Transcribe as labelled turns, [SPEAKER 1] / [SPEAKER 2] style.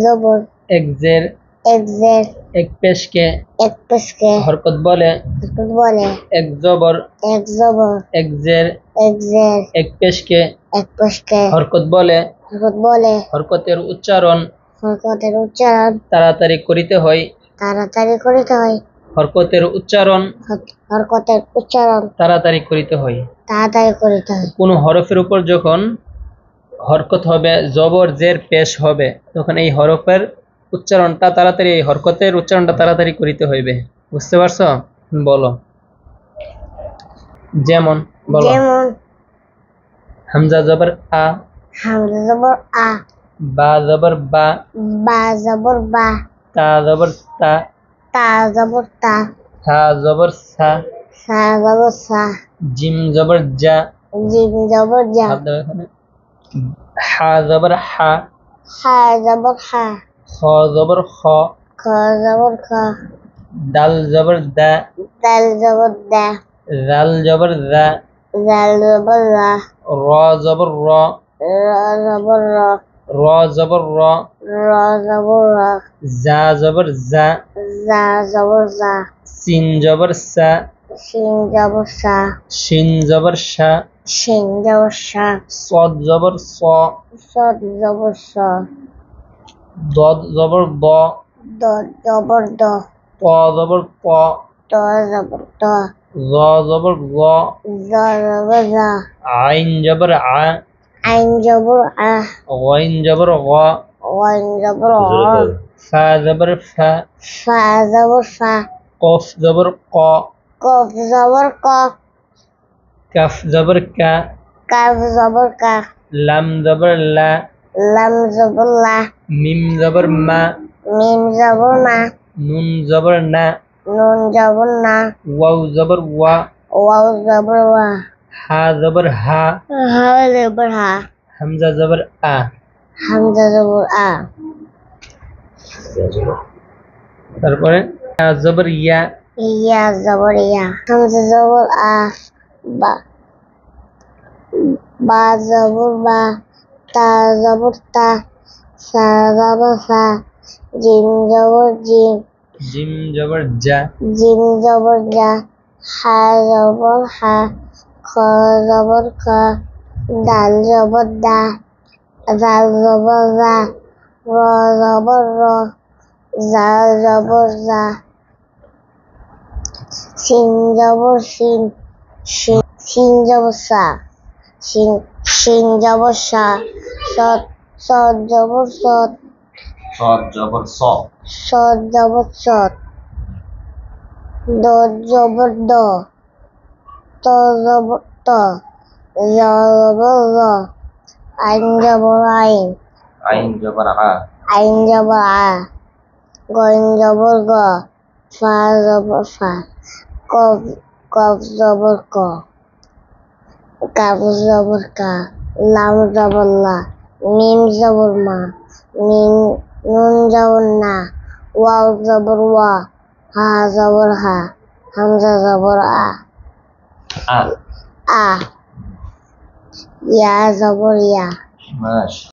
[SPEAKER 1] জবর
[SPEAKER 2] এক জের এক পেশকে হরকত বলে এক জবর এক জের এক পেশকে হরকত বলে হরকতের উচ্চারণ তাড়াতাড়ি করিতে হয় হরকতের উচ্চারণ তাড়াতাড়ি করিতে হয় কোন হরফের উপর যখন হরকত হবে জবর জের পেশ হবে তখন এই হরফের উচ্চারণটা তাড়াতাড়ি এই হরকতের উচ্চারণটা তাড়াতাড়ি করিতে হইবে বুঝতে পারছো বলো যেমন বলো হামজা জবর আ বা জবর বা তা জবর তা সা জবর সা জিম জবর জা হা জবর হা খ জবর খ দাল জবর দা জাল জবর জা র জবর র র জবর র জা জবর জা সিন জবর সা শিন জবর শা صاد জবর স ضاد জবর দ ত জবর ত জ জবর জ আইন জবর আ غين জবর গ ফা জবর ফা কফ জবর ক কাফ জবর কা লাম জবর লা মিম জবর মা নুন জবর না ওয়াও জবর ওয়া হা জবর হা হামজা জবর আ তারপরে ইয়া জবর ইয়া
[SPEAKER 1] হামজা জবর আ বা জবর বা তা জবর তা সা জবর সা জিম জবর
[SPEAKER 2] জিম জবর জা
[SPEAKER 1] হা জবর হা খ জবর খ দাল জবর দা জাল জবর জা র জবর র জা জবর জা সিন জবর শিন জবর সা শিন জবর সা সদ জবর সদ জবর সদ দ জবর দ ত জবর ত জ জবর জ আইন জবর আ গইন জবর গ ফা জবর ফা কফ জবর ক কাফ জবর কা লাম জবর লা মিম জবর মা নুন জবর না ওয়াও জবর ওয়া হা জবর হা হামজা জবর আ ইয়া জবর ইয়া